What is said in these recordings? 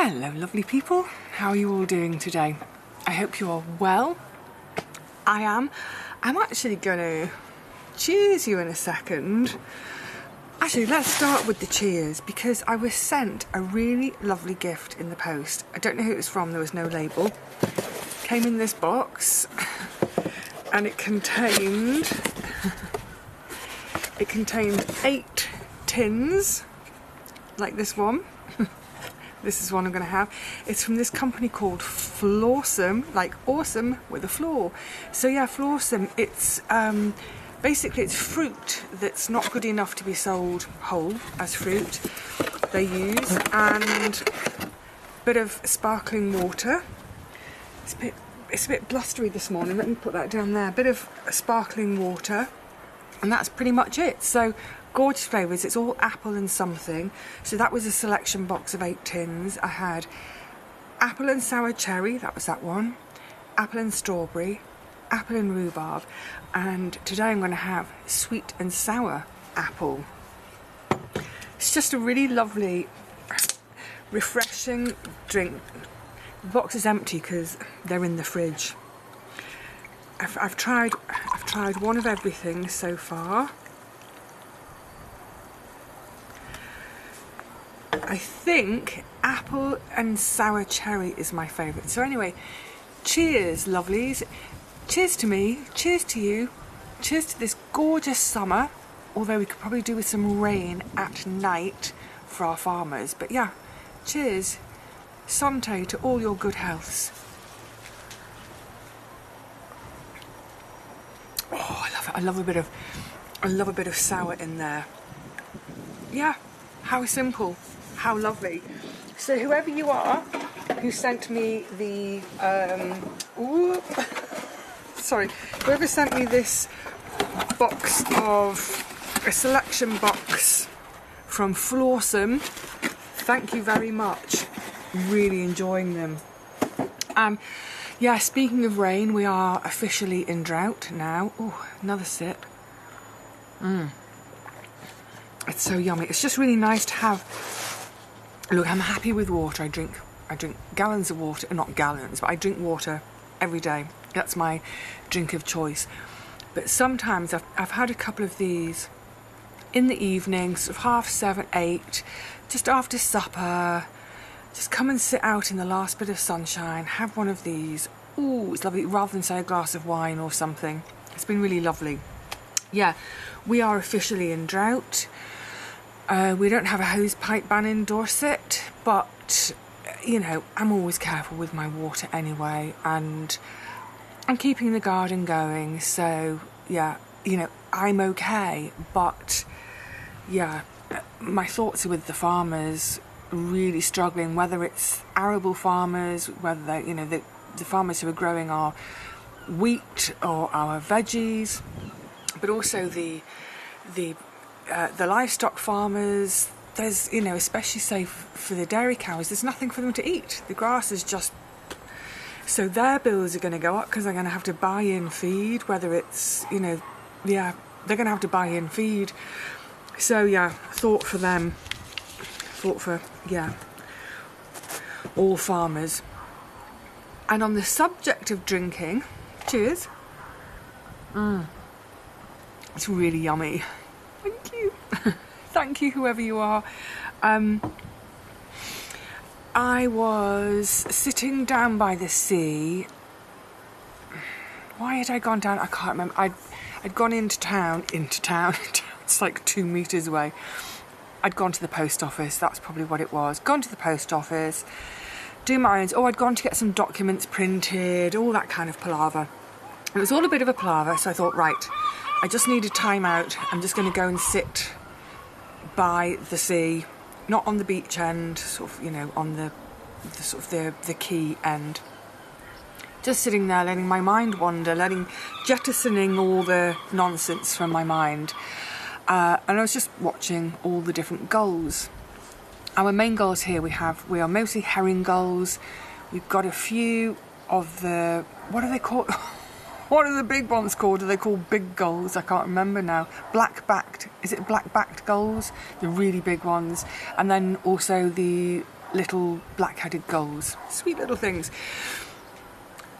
Hello lovely people, how are you all doing today? I hope you are well. I am. I'm actually gonna cheers you in a second. Actually, let's start with the cheers because I was sent a really lovely gift in the post. I don't know who it was from, there was no label. Came in this box and it contained 8 tins like this one. This is one I'm going to have. It's from this company called Flawsome, like awesome with a flaw. So yeah, Flawsome, it's basically it's fruit that's not good enough to be sold whole as fruit. They use and a bit of sparkling water. It's a bit blustery this morning. Let me put that down there. A bit of sparkling water, and that's pretty much it. So gorgeous flavours. It's all apple and something. So that was a selection box of 8 tins. I had apple and sour cherry, that was that one, apple and strawberry, apple and rhubarb, and today I'm going to have sweet and sour apple. It's just a really lovely, refreshing drink. The box is empty because they're in the fridge. I've tried one of everything so far. I think apple and sour cherry is my favourite. So anyway, cheers lovelies. Cheers to me, cheers to you, cheers to this gorgeous summer, although we could probably do with some rain at night for our farmers. But yeah, cheers, Santé to all your good healths. Oh, I love it. I love a bit of sour in there. Yeah, how simple. How lovely. So whoever you are who sent me the whoever sent me this box of a selection box from Flawsome, thank you very much. Really enjoying them. Yeah, speaking of rain, we are officially in drought now. Oh, another sip. It's so yummy. It's just really nice to have. Look, I'm happy with water. I drink gallons of water, not gallons, but I drink water every day. That's my drink of choice. But sometimes I've had a couple of these in the evening, sort of 7:30, 8, just after supper. Just come and sit out in the last bit of sunshine, have one of these. Ooh, it's lovely, rather than say a glass of wine or something. It's been really lovely. Yeah, we are officially in drought. We don't have a hose pipe ban in Dorset, but you know, I'm always careful with my water anyway, and I'm keeping the garden going, so yeah, you know, I'm okay. But yeah, my thoughts are with the farmers really struggling, whether it's arable farmers, whether they, you know, the farmers who are growing our wheat or our veggies, but also the livestock farmers. There's, you know, especially say for the dairy cows, there's nothing for them to eat. The grass is just, so their bills are going to go up because they're going to have to buy in feed, whether it's, you know, yeah, they're going to have to buy in feed. So yeah, thought for them, thought for, yeah, all farmers. And on the subject of drinking, cheers. It's really yummy. Thank you. Thank you, whoever you are. I was sitting down by the sea. Why had I gone down? I can't remember. I'd gone into town. It's like 2 meters away. I'd gone to the post office. That's probably what it was. Gone to the post office, do my errands. Oh, I'd gone to get some documents printed, all that kind of palaver. It was all a bit of a palaver, so I thought, right, I just need a time out. I'm just going to go and sit by the sea, not on the beach end, sort of, you know, on the sort of the quay end. Just sitting there, letting my mind wander, jettisoning all the nonsense from my mind. And I was just watching all the different gulls. Our main gulls here, we are mostly herring gulls. We've got a few of the, what are they called? What are the big ones called? Are they called big gulls? I can't remember now. Black-backed, is it black-backed gulls? The really big ones. And then also the little black-headed gulls, sweet little things.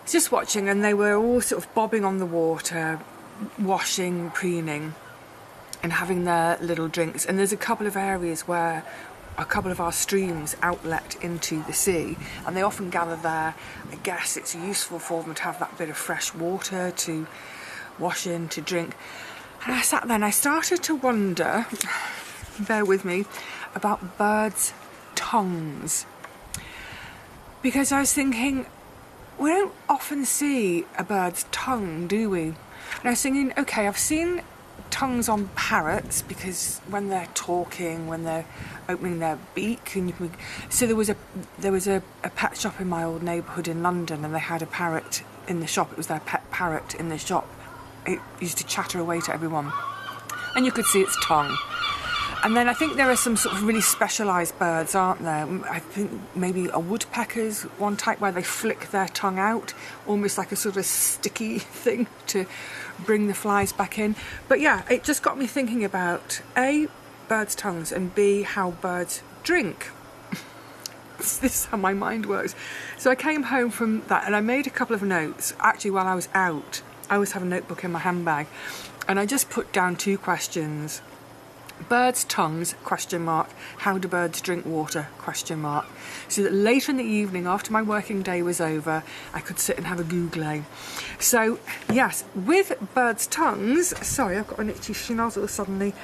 Just watching, and they were all sort of bobbing on the water, washing, preening, and having their little drinks. And there's a couple of areas where a couple of our streams outlet into the sea, and they often gather there. I guess it's useful for them to have that bit of fresh water to wash in, to drink. And I sat there and I started to wonder, bear with me, about birds' tongues. Because I was thinking, we don't often see a bird's tongue, do we? And I was thinking, okay, I've seen tongues on parrots, because when they're talking, when they're opening their beak, and so there was a pet shop in my old neighbourhood in London, and they had a parrot in the shop. It was their pet parrot in the shop. It used to chatter away to everyone, and you could see its tongue. And then I think there are some sort of really specialised birds, aren't there? I think maybe a woodpecker's one type where they flick their tongue out, almost like a sort of sticky thing to bring the flies back in. But yeah, it just got me thinking about A, birds' tongues, and B, how birds drink. This is how my mind works. So I came home from that and I made a couple of notes. Actually, while I was out, I always have a notebook in my handbag, and I just put down 2 questions. Birds' tongues, ? How do birds drink water, ? So that later in the evening, after my working day was over, I could sit and have a Google. So, yes, with birds' tongues, sorry, I've got an itchy schnozzle suddenly.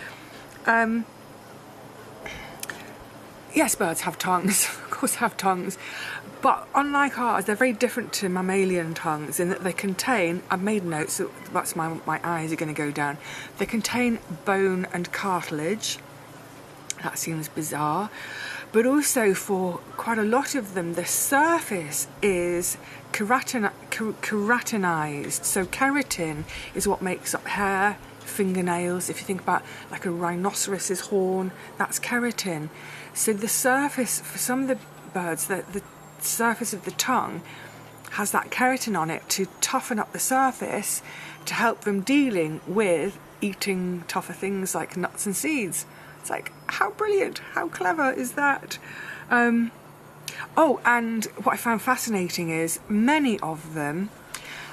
Yes, birds have tongues, of course have tongues, but unlike ours, they're very different to mammalian tongues in that they contain, I've made notes, so that's my eyes are going to go down, they contain bone and cartilage. That seems bizarre, but also for quite a lot of them, the surface is keratinized, so keratin is what makes up hair, fingernails. If you think about like a rhinoceros's horn, that's keratin. So the surface, for some of the birds, the surface of the tongue has that keratin on it to toughen up the surface to help them dealing with eating tougher things like nuts and seeds. It's like, how brilliant, how clever is that? Oh, and what I found fascinating is many of them,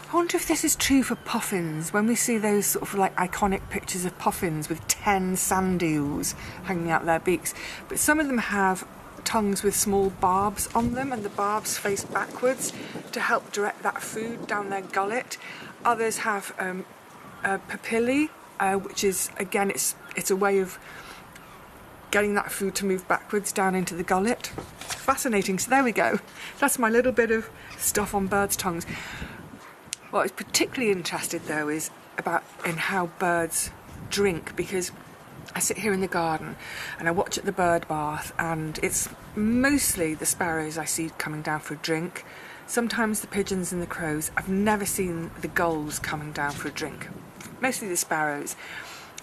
I wonder if this is true for puffins, when we see those sort of like iconic pictures of puffins with 10 sand eels hanging out their beaks, but some of them have tongues with small barbs on them, and the barbs face backwards to help direct that food down their gullet. Others have papillae, which is, again, it's a way of getting that food to move backwards down into the gullet. Fascinating. So there we go. That's my little bit of stuff on birds' tongues. What I was particularly interested, though, is in how birds drink, because I sit here in the garden and I watch at the bird bath, and it's mostly the sparrows I see coming down for a drink, sometimes the pigeons and the crows. I've never seen the gulls coming down for a drink, mostly the sparrows.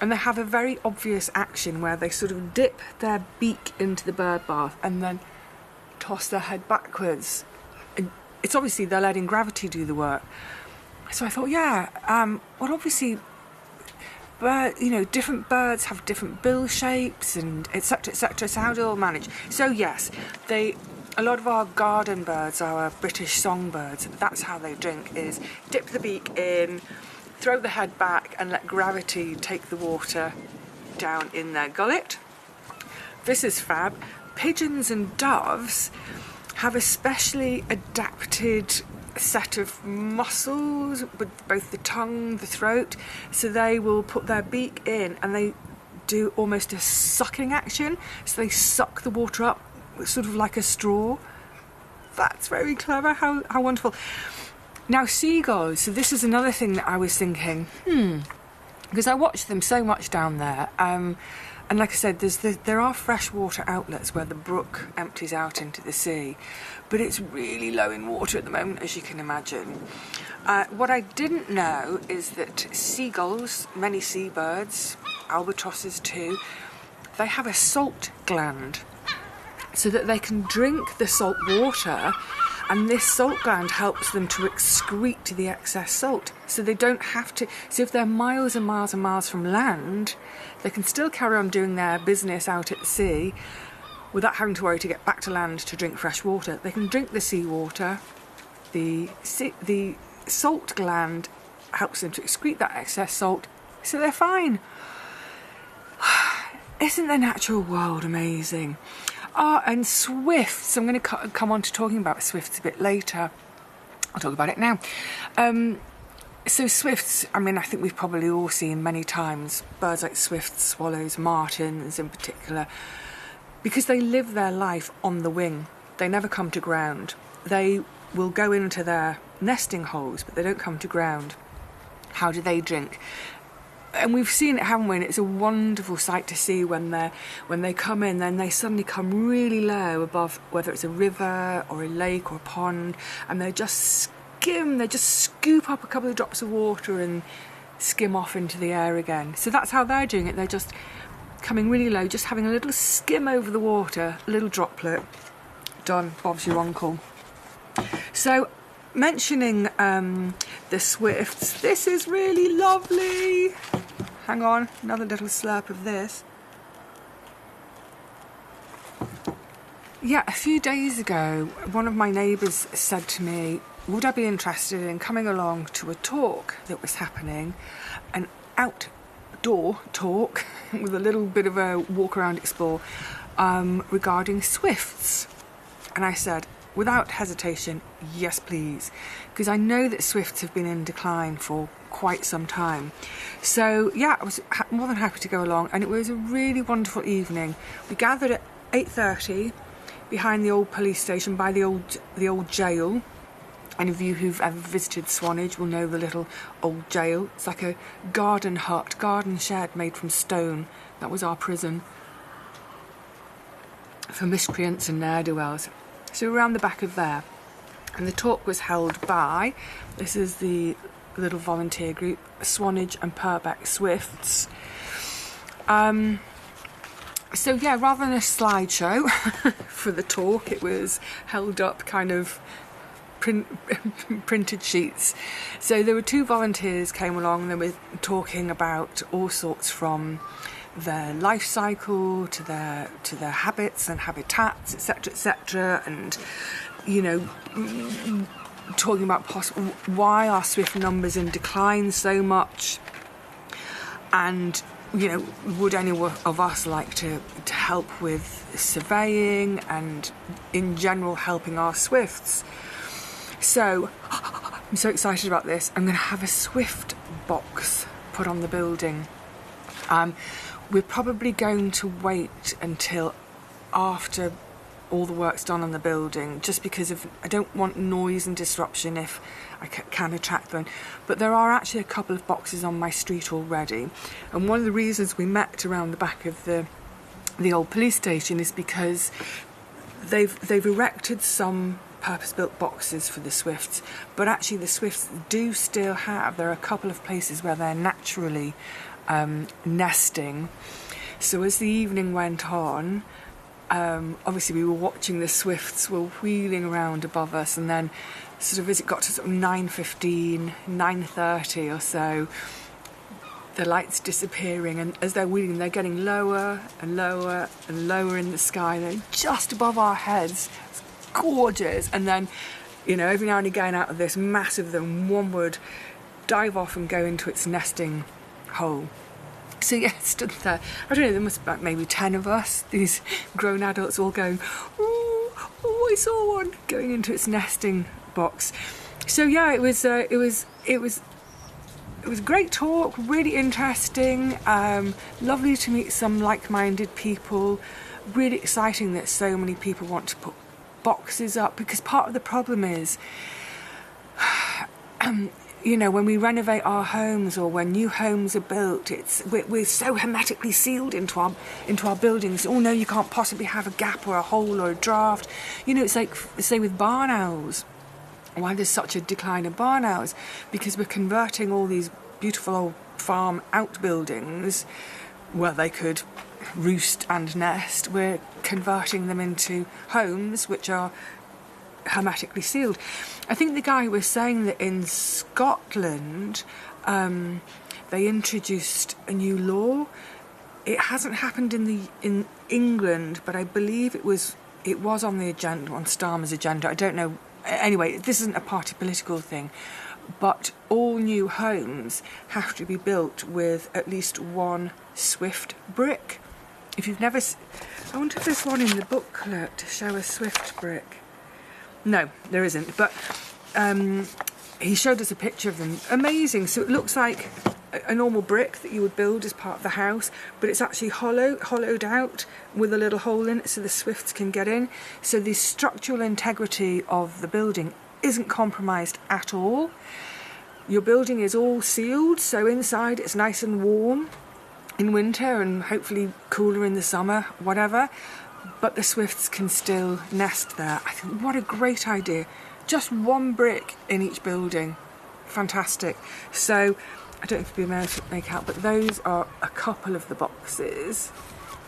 And they have a very obvious action where they sort of dip their beak into the bird bath and then toss their head backwards. And it's obviously they're letting gravity do the work. So I thought, yeah, well, obviously, different birds have different bill shapes and etc., etc. So how do they all manage? So yes, a lot of our garden birds, our British songbirds, that's how they drink, is dip the beak in, throw the head back and let gravity take the water down in their gullet. This is fab. Pigeons and doves have a specially adapted set of muscles with both the tongue, the throat, so they will put their beak in and they do almost a sucking action, so they suck the water up sort of like a straw. That's very clever. How wonderful. Now seagulls, so this is another thing that I was thinking, because I watch them so much down there, and like I said, there are freshwater outlets where the brook empties out into the sea, but it's really low in water at the moment, as you can imagine. What I didn't know is that seagulls, many seabirds, albatrosses too, they have a salt gland, so that they can drink the salt water, and this salt gland helps them to excrete the excess salt, so they don't have to. So if they're miles and miles and miles from land, they can still carry on doing their business out at sea, without having to worry to get back to land to drink fresh water. They can drink the seawater. The salt gland helps them to excrete that excess salt, so they're fine. Isn't the natural world amazing? And swifts. I'm going to come on to talking about swifts a bit later. I'll talk about it now. So swifts, I mean, I think we've probably all seen many times birds like swifts, swallows, martins in particular, because they live their life on the wing. They never come to ground. They will go into their nesting holes, but they don't come to ground. How do they drink? And we've seen it, haven't we? And it's a wonderful sight to see when they come in, then they suddenly come really low above, whether it's a river or a lake or a pond, and they just scoop up a couple of drops of water and skim off into the air again. So that's how they're doing it. They're just coming really low, just having a little skim over the water, a little droplet. Done. Bob's your uncle. So, mentioning the swifts, this is really lovely. Hang on, another little slurp of this. Yeah, a few days ago, one of my neighbours said to me, would I be interested in coming along to a talk that was happening, an outdoor talk with a little bit of a walk around explore regarding swifts? And I said, without hesitation, yes please, because I know that swifts have been in decline for quite some time. So yeah, I was more than happy to go along, and it was a really wonderful evening. We gathered at 8:30 behind the old police station by the old jail. Any of you who've ever visited Swanage will know the little old jail. It's like a garden hut, garden shed made from stone. That was our prison for miscreants and ne'er-do-wells. So around the back of there. And the talk was held by, this is the little volunteer group, Swanage and Purbeck Swifts. So yeah, rather than a slideshow for the talk, it was held up kind of printed sheets. So there were two volunteers came along, and they were talking about all sorts, from their life cycle to their habits and habitats, etc., and you know, talking about why are swift numbers in decline so much, and you know, would any of us like to help with surveying and in general helping our swifts. So I'm so excited about this. I'm going to have a swift box put on the building. We're probably going to wait until after all the work's done on the building, just because I don't want noise and disruption if I can attract them. But there are actually a couple of boxes on my street already, and one of the reasons we met around the back of the old police station is because they've erected some purpose-built boxes for the swifts, but actually the swifts do still have, there are a couple of places where they're naturally nesting. So as the evening went on, obviously we were watching the swifts were wheeling around above us, and then sort of as it got to sort of 9:15, 9:30 or so, the lights disappearing, and as they're wheeling they're getting lower and lower and lower in the sky. They're just above our heads. It's gorgeous. And then, you know, every now and again out of this mass of them, one would dive off and go into its nesting hole. So yeah, it stood there. I don't know, there must be about maybe 10 of us, these grown adults all going, oh, I saw one, going into its nesting box. So yeah, it was a great talk, really interesting, lovely to meet some like-minded people, really exciting that so many people want to put boxes up, because part of the problem is you know, when we renovate our homes or when new homes are built, we're so hermetically sealed into our buildings. Oh no, you can't possibly have a gap or a hole or a draft. You know, it's like, say with barn owls. Why there's such a decline of barn owls? Because we're converting all these beautiful old farm outbuildings where they could roost and nest. We're converting them into homes which are hermetically sealed. I think the guy was saying that in Scotland they introduced a new law. It hasn't happened in England, but I believe it was on the agenda, on Starmer's agenda. I don't know. Anyway, this isn't a party political thing, but all new homes have to be built with at least one Swift brick. If you've never... I wonder if there's one in the booklet to show a Swift brick. No, there isn't, but he showed us a picture of them. Amazing. So it looks like a normal brick that you would build as part of the house, but it's actually hollowed out with a little hole in it so the Swifts can get in. So the structural integrity of the building isn't compromised at all. Your building is all sealed, so inside it's nice and warm in winter and hopefully cooler in the summer, whatever, but the Swifts can still nest there. I think what a great idea. Just one brick in each building. Fantastic. So I don't know if you'll be able to make out, but those are a couple of the boxes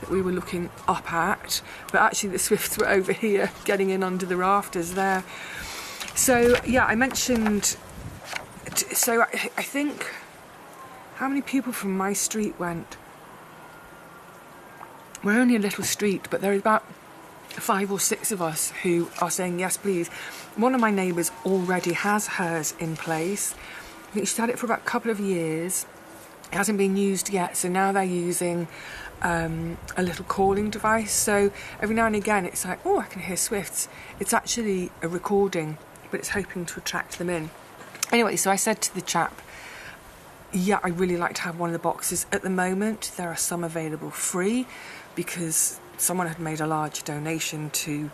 that we were looking up at, but actually the Swifts were over here getting in under the rafters there. So yeah, I mentioned, so I think, how many people from my street went? We're only a little street, but there are about 5 or 6 of us who are saying yes please. One of my neighbours already has hers in place. I think she's had it for about a couple of years. It hasn't been used yet, so now they're using a little calling device. So every now and again it's like, oh, I can hear Swifts. It's actually a recording, but it's hoping to attract them in. Anyway, so I said to the chap, yeah, I'd really like to have one of the boxes. At the moment, there are some available free because someone had made a large donation to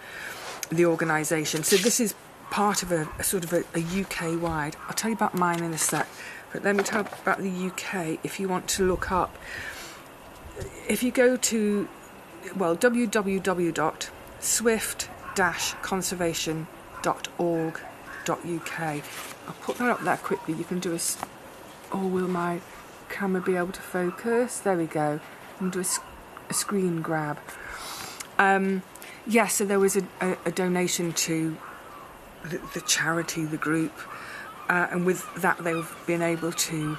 the organisation. So this is part of a sort of a UK-wide. I'll tell you about mine in a sec, but let me tell you about the UK if you want to look up. If you go to, well, www.swift-conservation.org.uk. I'll put that up there quickly. You can do a... Oh, will my camera be able to focus? There we go. I'm going to do a screen grab. Yeah, so there was a donation to the charity, the group, and with that they've been able to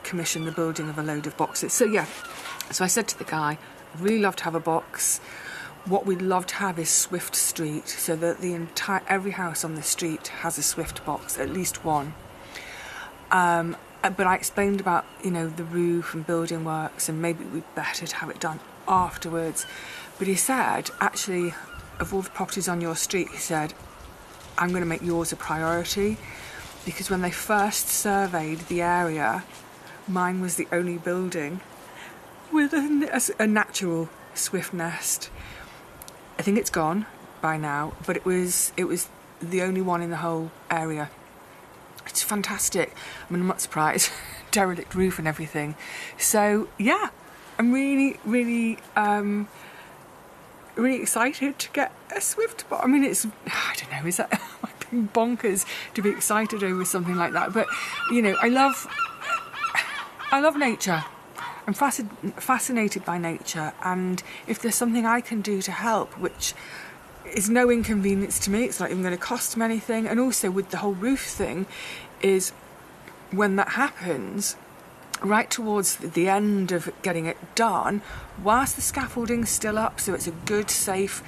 commission the building of a load of boxes. So yeah, so I said to the guy, I'd really love to have a box. What we'd love to have is Swift Street, so that every house on the street has a Swift box, at least one. But I explained about, you know, the roof and building works, and maybe we'd better to have it done afterwards. But he said, actually, of all the properties on your street, he said, I'm going to make yours a priority, because when they first surveyed the area, mine was the only building with a natural Swift nest. I think it's gone by now, but it was the only one in the whole area. It's fantastic. I mean, I'm not surprised. Derelict roof and everything. So yeah, I'm really excited to get a Swift box. I mean, it's, I don't know, is that might be bonkers to be excited over something like that, but you know, I love nature. I'm fascinated by nature, and if there's something I can do to help, which is no inconvenience to me, it's not even going to cost me anything, and also with the whole roof thing, is when that happens, right towards the end of getting it done, whilst the scaffolding's still up, so it's a good, safe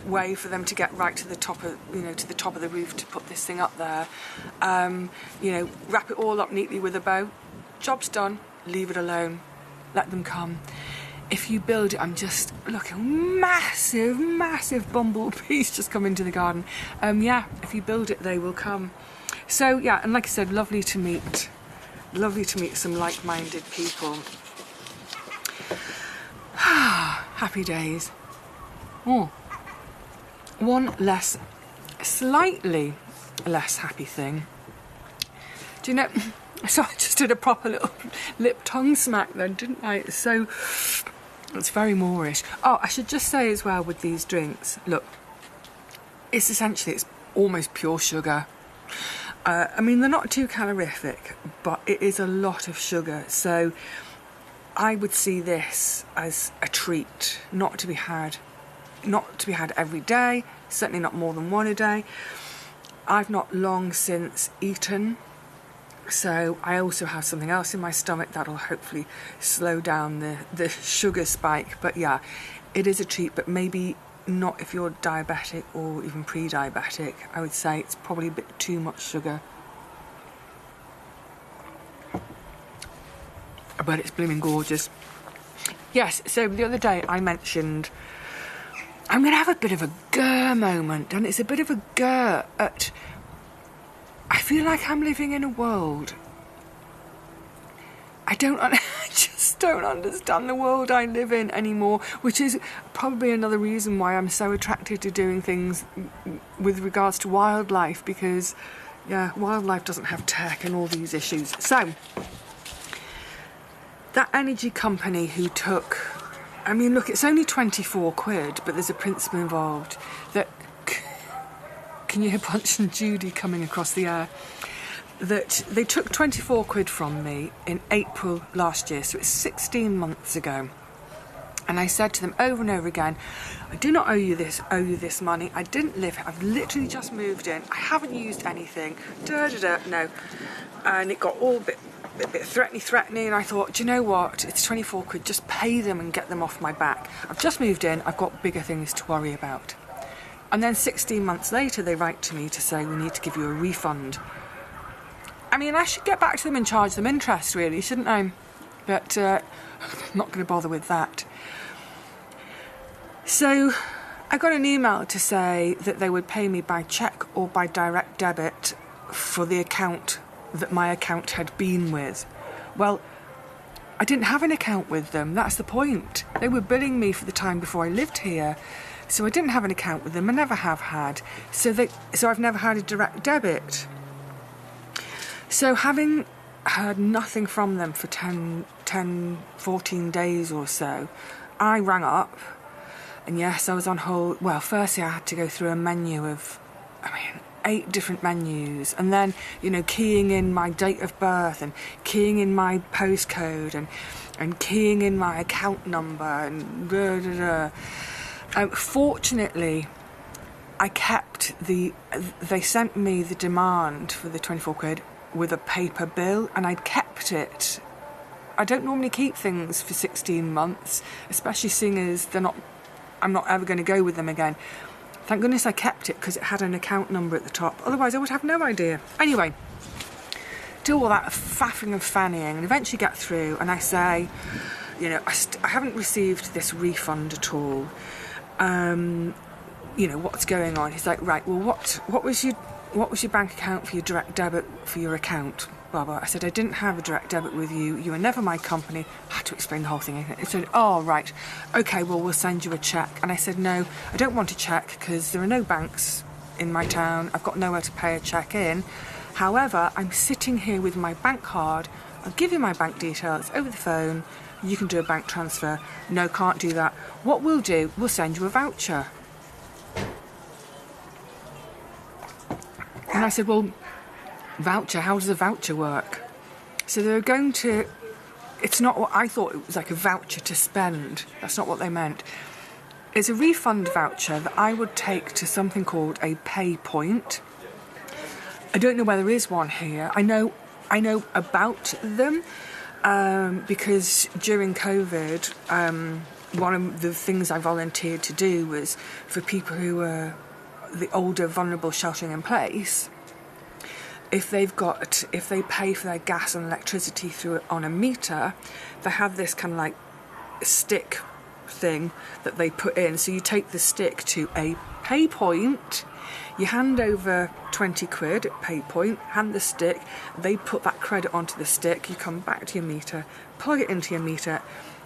way for them to get right to the top of, you know, to the top of the roof to put this thing up there. You know, wrap it all up neatly with a bow. Job's done. Leave it alone. Let them come. If you build it, I'm just looking, massive bumblebees just come into the garden. Yeah, if you build it, they will come. So yeah, and like I said, lovely to meet some like-minded people. Happy days. Oh. One slightly less happy thing. Do you know, so I just did a proper little lip tongue smack then, didn't I? So it's very Moorish. Oh, I should just say as well with these drinks, look, it's essentially, it's almost pure sugar. I mean, they're not too calorific, but it is a lot of sugar. So I would see this as a treat, not to be had every day, certainly not more than one a day. I've not long since eaten, so I also have something else in my stomach that'll hopefully slow down the sugar spike. But yeah, it is a treat, but maybe not if you're diabetic or even pre-diabetic. I would say it's probably a bit too much sugar. But it's blooming gorgeous. Yes, so the other day I mentioned I'm going to have a bit of a grr moment, and it's a bit of a grr at... I feel like I'm living in a world. I just don't understand the world I live in anymore, which is probably another reason why I'm so attracted to doing things with regards to wildlife, because, yeah, wildlife doesn't have tech and all these issues. So, that energy company who took... I mean, look, it's only 24 quid, but there's a principle involved. That... Can you hear Punch and Judy coming across the air? That they took 24 quid from me in April last year, so it's 16 months ago. And I said to them over and over again, I do not owe you this money. I didn't live here. I've literally just moved in. I haven't used anything. No. And it got all a bit threatening, and I thought, do you know what? It's 24 quid. Just pay them and get them off my back. I've just moved in. I've got bigger things to worry about. And then 16 months later, they write to me to say, we need to give you a refund. I mean, I should get back to them and charge them interest, really, shouldn't I? But I'm not going to bother with that. So I got an email to say that they would pay me by cheque or by direct debit for the account that my account had been with. Well, I didn't have an account with them. That's the point. They were billing me for the time before I lived here. So I didn't have an account with them. I never have had. So I've never had a direct debit. So having heard nothing from them for 14 days or so, I rang up, and yes, I was on hold. Well, firstly I had to go through a menu of, 8 different menus, and then, keying in my date of birth, and keying in my postcode, and keying in my account number, and blah, blah, blah. Fortunately, I kept they sent me the demand for the 24 quid with a paper bill, and I'd kept it. I don't normally keep things for 16 months, especially seeing as I'm not ever going to go with them again. Thank goodness I kept it, because it had an account number at the top. Otherwise I would have no idea. Anyway, do all that faffing and fannying and eventually get through, and I say, I haven't received this refund at all. What's going on? He's like, right, well, what was your bank account for your direct debit for your account? Blah, blah. I said, I didn't have a direct debit with you. You were never my company. I had to explain the whole thing. He said, oh, right. Okay, well, we'll send you a cheque. And I said, no, I don't want a cheque because there are no banks in my town. I've got nowhere to pay a cheque in. However, I'm sitting here with my bank card. I'll give you my bank details over the phone. You can do a bank transfer. No, can't do that. What we'll do, we'll send you a voucher. And I said, well, voucher, how does a voucher work? So they're going to... It's not what I thought. It was like a voucher to spend. That's not what they meant. It's a refund voucher that I would take to something called a pay point. I don't know whether there is one here. I know about them because during COVID, one of the things I volunteered to do was for people who were the older, vulnerable, sheltering in place. If they pay for their gas and electricity on a meter, they have this kind of like stick thing that they put in. So you take the stick to a pay point, you hand over 20 quid at pay point, hand the stick, they put that credit onto the stick, you come back to your meter, plug it into your meter,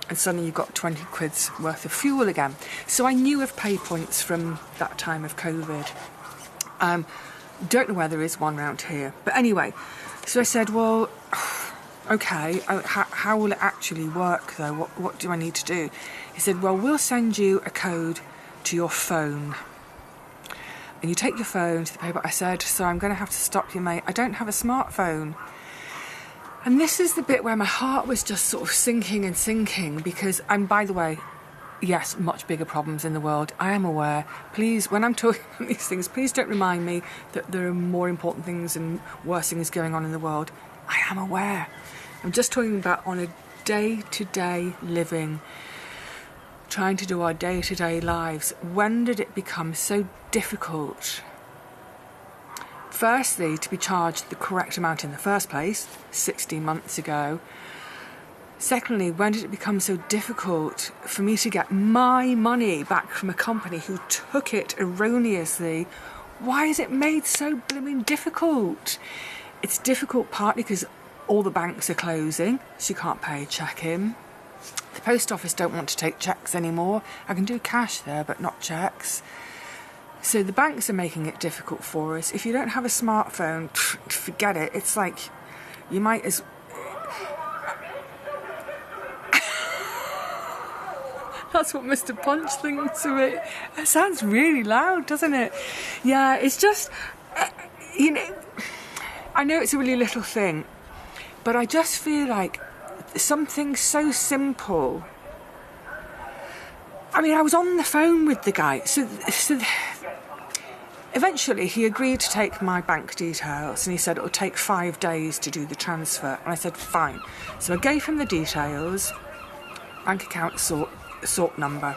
and suddenly you've got 20 quid's worth of fuel again. So I knew of pay points from that time of COVID. Don't know whether there is one around here. But anyway, so I said, well, okay, how will it actually work though? What do I need to do? He said, well, we'll send you a code to your phone. And you take your phone to the paper. I said, so I'm going to have to stop you, mate. I don't have a smartphone. And this is the bit where my heart was just sort of sinking because by the way, yes, much bigger problems in the world. I am aware. Please, when I'm talking about these things, please don't remind me that there are more important things and worse things going on in the world. I am aware. I'm just talking about on a day-to-day living. trying to do our day-to-day lives, when did it become so difficult? Firstly, to be charged the correct amount in the first place, 16 months ago. Secondly, when did it become so difficult for me to get my money back from a company who took it erroneously? Why is it made so blooming difficult? It's difficult partly because all the banks are closing, so you can't pay a cheque in. The post office don't want to take cheques anymore. I can do cash there, but not cheques. So the banks are making it difficult for us. If you don't have a smartphone, forget it. It's like you might as... That's what Mr. Punch thinks of it. It sounds really loud, doesn't it? Yeah, it's just... you know, I know it's a really little thing, but I just feel like something so simple... I mean, I was on the phone with the guy, so eventually he agreed to take my bank details, and he said it'll take 5 days to do the transfer, and I said fine. So I gave him the details, bank account sort number,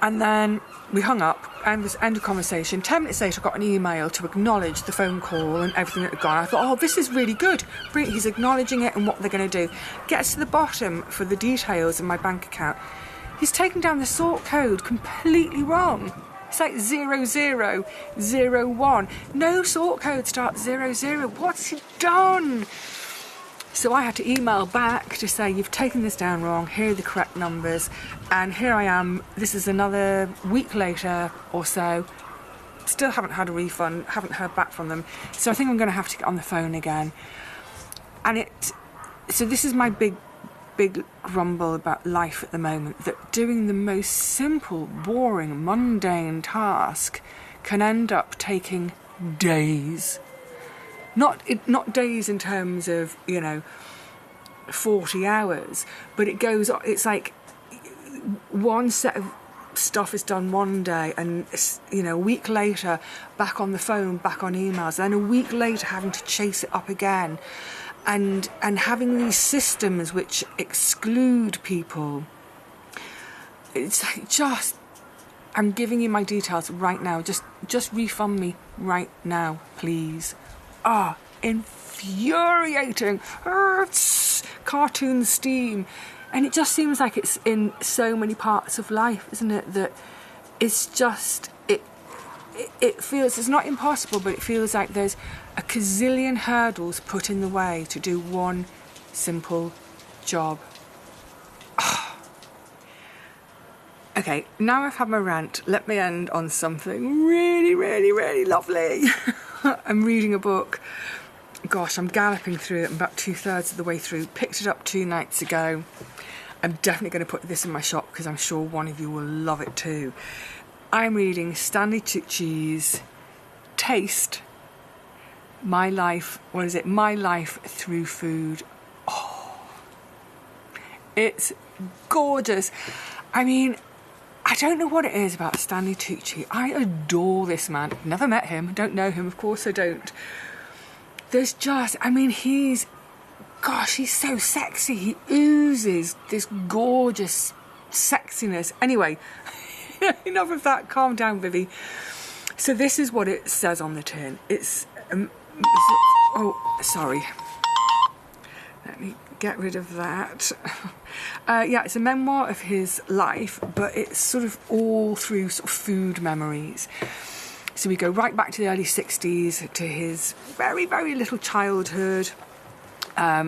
and then we hung up and end of conversation. 10 minutes later I got an email to acknowledge the phone call and everything that had gone. I thought, oh, this is really good. He's acknowledging it and what they're going to do. Gets to the bottom for the details in my bank account. He's taken down the sort code completely wrong. It's like 0001. No sort code starts 00. What's he done? So I had to email back to say, you've taken this down wrong, here are the correct numbers, and here I am. This is another week later or so. Still haven't had a refund, haven't heard back from them. So I think I'm going to have to get on the phone again. And so this is my big grumble about life at the moment, that doing the most simple, boring, mundane task can end up taking days. Not days in terms of, 40 hours, but it's like one set of stuff is done one day, and a week later back on the phone, back on emails, then a week later having to chase it up again. And having these systems which exclude people, it's like I'm giving you my details right now. Just refund me right now, please. Infuriating. Cartoon steam. And it just seems like it's in so many parts of life, isn't it? That it's just... It feels, it's not impossible, but it feels like there's a gazillion hurdles put in the way to do one simple job. Okay, now I've had my rant, let me end on something really, really, really lovely. I'm reading a book. Gosh, I'm galloping through it. I'm about 2/3 of the way through. Picked it up 2 nights ago. I'm definitely going to put this in my shop because I'm sure one of you will love it too. I'm reading Stanley Tucci's Taste, My Life, My Life Through Food. Oh, it's gorgeous. I mean, I don't know what it is about Stanley Tucci. I adore this man. Never met him, don't know him, of course I don't. He's so sexy. He oozes this gorgeous sexiness. Anyway, enough of that. Calm down, Vivi. So this is what it says on the tin. It's sorry. Let me get rid of that. It's a memoir of his life, but it's sort of all through sort of food memories. So we go right back to the early 60s, to his very, very little childhood,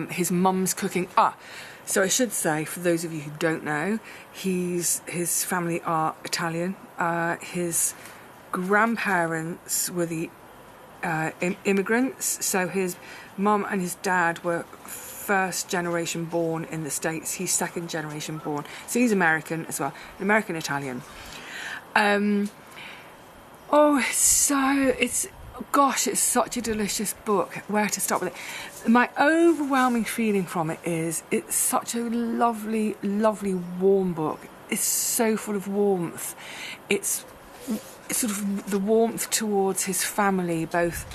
his mum's cooking. So I should say, for those of you who don't know, his family are Italian. His grandparents were the immigrants, so his mum and his dad were first generation born in the States. He's second generation born, so he's American as well, American Italian. It's such a delicious book. Where to start with it? My overwhelming feeling from it is it's such a lovely, lovely, warm book. It's so full of warmth. It's sort of the warmth towards his family, both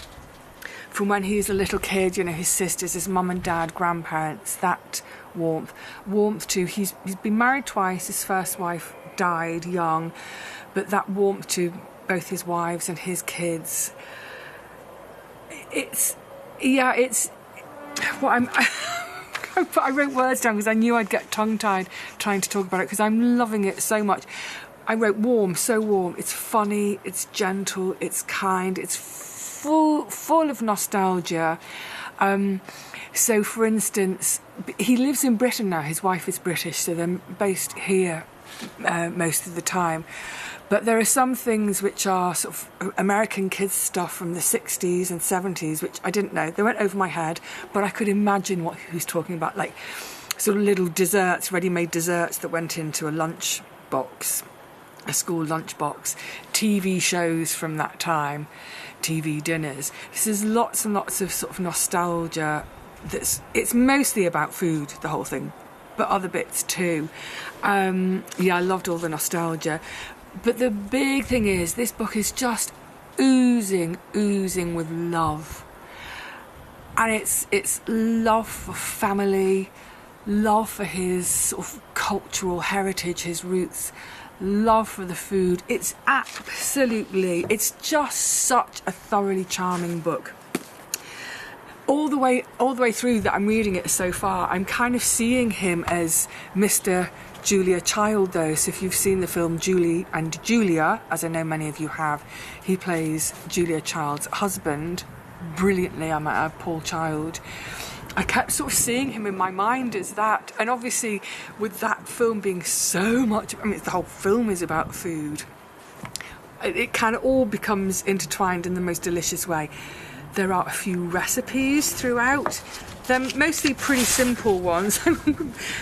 from when he was a little kid, you know, his sisters, his mum and dad, grandparents, that warmth to, he's been married twice, his first wife died young, but that warmth to both his wives and his kids, it's what I'm I wrote words down because I knew I'd get tongue-tied trying to talk about it because I'm loving it so much. I wrote warm, so warm. It's funny, it's gentle, it's kind, it's full of nostalgia. So, for instance, he lives in Britain now. His wife is British, so they're based here most of the time. But there are some things which are sort of American kids stuff from the 60s and 70s, which I didn't know. They went over my head, but I could imagine what he was talking about, like sort of little desserts, ready-made desserts that went into a lunch box, a school lunch box, TV shows from that time, TV dinners. This is lots and lots of sort of nostalgia. It's mostly about food, the whole thing, but other bits too. I loved all the nostalgia. But the big thing is, this book is just oozing with love. And it's love for family, love for his sort of cultural heritage, his roots, love for the food. It's just such a thoroughly charming book. All the way through that I'm reading it so far, I'm kind of seeing him as Mr. Julia Child, though. So if you've seen the film Julie and Julia, as I know many of you have, he plays Julia Child's husband brilliantly. I'm at Paul Child. I kept sort of seeing him in my mind as that, and obviously with that film being so much, I mean, the whole film is about food. It kind of all becomes intertwined in the most delicious way. There are a few recipes throughout. They're mostly pretty simple ones.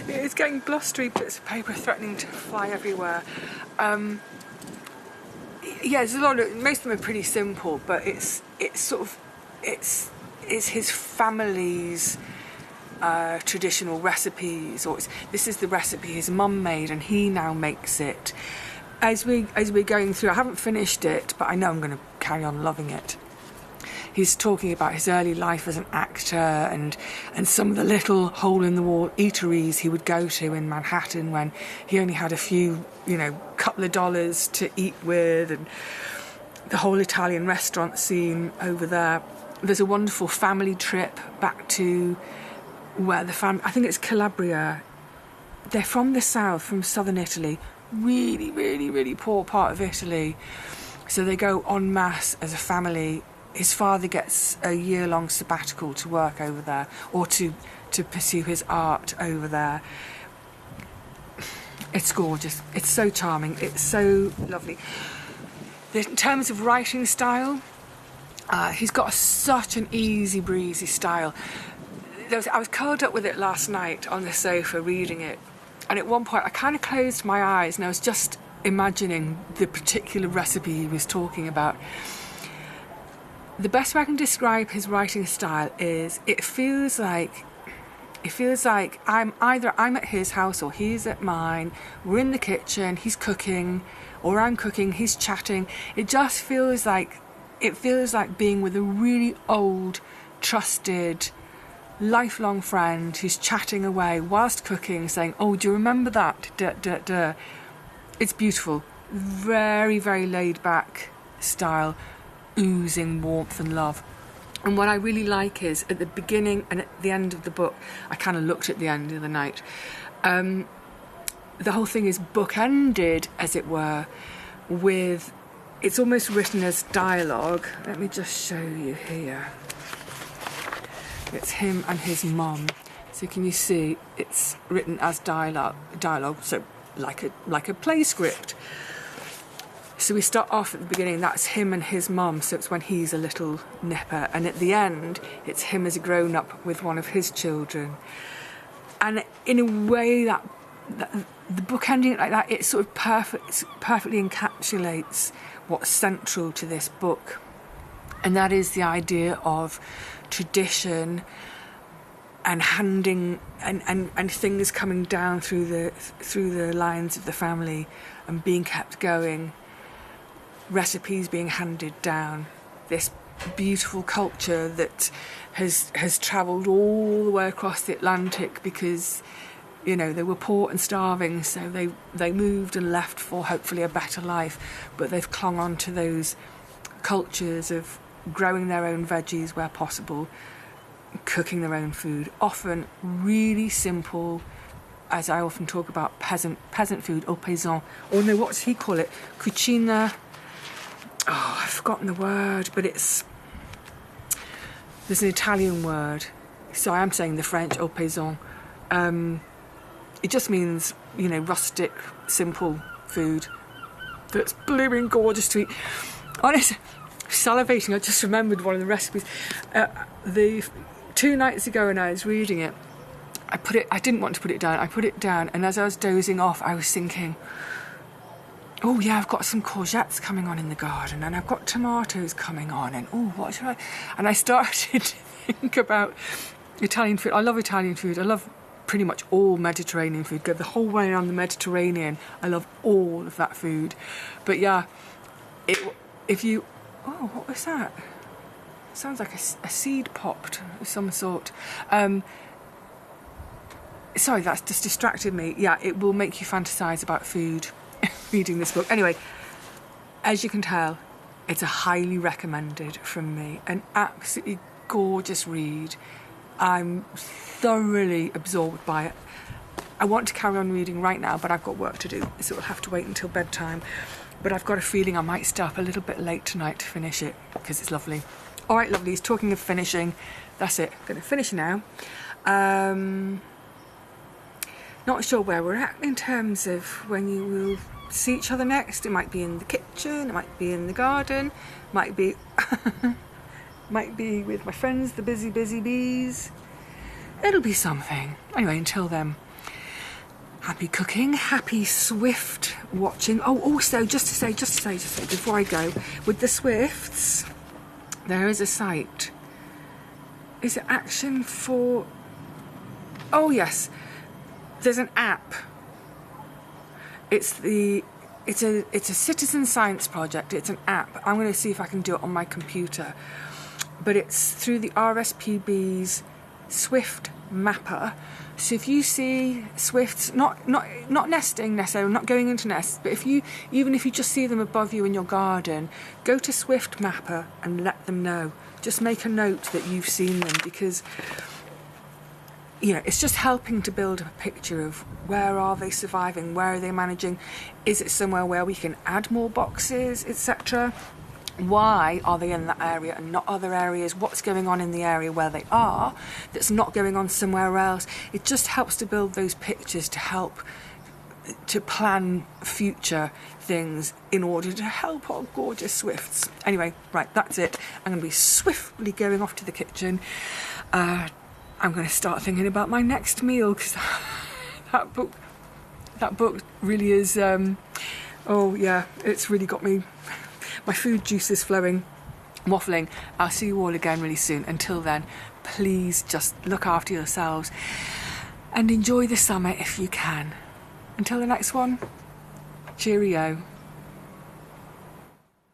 It's getting blustery bits of paper threatening to fly everywhere. There's a lot of, most of them are pretty simple, but it's his family's traditional recipes, or this is the recipe his mum made, and he now makes it. As we're going through, I haven't finished it, but I know I'm going to carry on loving it. He's talking about his early life as an actor and some of the little hole-in-the-wall eateries he would go to in Manhattan when he only had a few, couple of dollars to eat with, and the whole Italian restaurant scene over there. There's a wonderful family trip back to where the family, I think it's Calabria. They're from the south, from southern Italy, really, really, really poor part of Italy. So they go en masse as a family. His father gets a year-long sabbatical to work over there, or to pursue his art over there. It's gorgeous. It's so charming. It's so lovely. In terms of writing style, he's got such an easy breezy style. I was curled up with it last night on the sofa reading it, and at one point I kind of closed my eyes and I was just imagining the particular recipe he was talking about. The best way I can describe his writing style is it feels like I'm at his house or he's at mine. We're in the kitchen, he's cooking, or I'm cooking, he's chatting. It just feels like being with a really old, trusted, lifelong friend who's chatting away whilst cooking, saying, "Oh, do you remember that? Duh, duh, duh." It's beautiful. Very, very laid back style, oozing warmth and love. And what I really like is at the beginning and at the end of the book, I kind of looked at the end the other night, the whole thing is bookended, as it were, with, it's almost written as dialogue. Let me just show you here. It's him and his mum. So can you see it's written as dialogue, so like a play script. So we start off at the beginning, that's him and his mum, so it's when he's a little nipper, and at the end it's him as a grown-up with one of his children. And in a way that the book ending like that, it sort of perfectly encapsulates what's central to this book, and that is the idea of tradition and handing and things coming down through the lines of the family and being kept going, recipes being handed down, this beautiful culture that has travelled all the way across the Atlantic because, you know, they were poor and starving, so they moved and left for hopefully a better life, but they've clung on to those cultures of growing their own veggies where possible, cooking their own food, often really simple, as I often talk about, peasant food, au paysan, or no, what's he call it? Cucina. Oh, I've forgotten the word, but there's an Italian word, so I am saying the French, au paysan. It just means, you know, rustic, simple food that's blooming gorgeous to eat. Honestly, salivating, I just remembered one of the recipes. The 2 nights ago when I was reading it, I didn't want to put it down, I put it down, and as I was dozing off, I was thinking, oh yeah, I've got some courgettes coming on in the garden, and I've got tomatoes coming on, and oh, what should I... And I started to think about Italian food. I love Italian food. I love pretty much all Mediterranean food. Go the whole way around the Mediterranean. I love all of that food. But yeah, if you... Oh, what was that? Sounds like a seed popped of some sort. Sorry, that's just distracted me. Yeah, it will make you fantasize about food reading this book. Anyway, as you can tell, it's a highly recommended from me. An absolutely gorgeous read. I'm thoroughly absorbed by it. I want to carry on reading right now, but I've got work to do, so it'll have to wait until bedtime. But I've got a feeling I might stay up a little bit late tonight to finish it, because it's lovely. All right, lovelies, talking of finishing, that's it. I'm going to finish now. Not sure where we're at in terms of when you will see each other next. It might be in the kitchen, it might be in the garden, might be might be with my friends, the busy bees. It'll be something. Anyway, until then, happy cooking, happy Swift watching. Oh, also, just to say, before I go, with the Swifts, there is a site. Is it Action for... Oh, yes. There's an app. It's a citizen science project. It's an app. I'm going to see if I can do it on my computer. But it's through the RSPB's Swift Mapper. So if you see swifts, not nesting necessarily, not going into nests, but even if you just see them above you in your garden, go to Swift Mapper and let them know. Just make a note that you've seen them, because you know, it's just helping to build a picture of where are they surviving, where are they managing, is it somewhere where we can add more boxes, etc. Why are they in that area and not other areas? What's going on in the area where they are that's not going on somewhere else? It just helps to build those pictures to help to plan future things in order to help our gorgeous swifts. Anyway, right, that's it. I'm going to be swiftly going off to the kitchen. I'm going to start thinking about my next meal, because that book really is, oh yeah, it's really got me, my food juices flowing, waffling. I'll see you all again really soon. Until then, please just look after yourselves and enjoy the summer if you can. Until the next one, cheerio.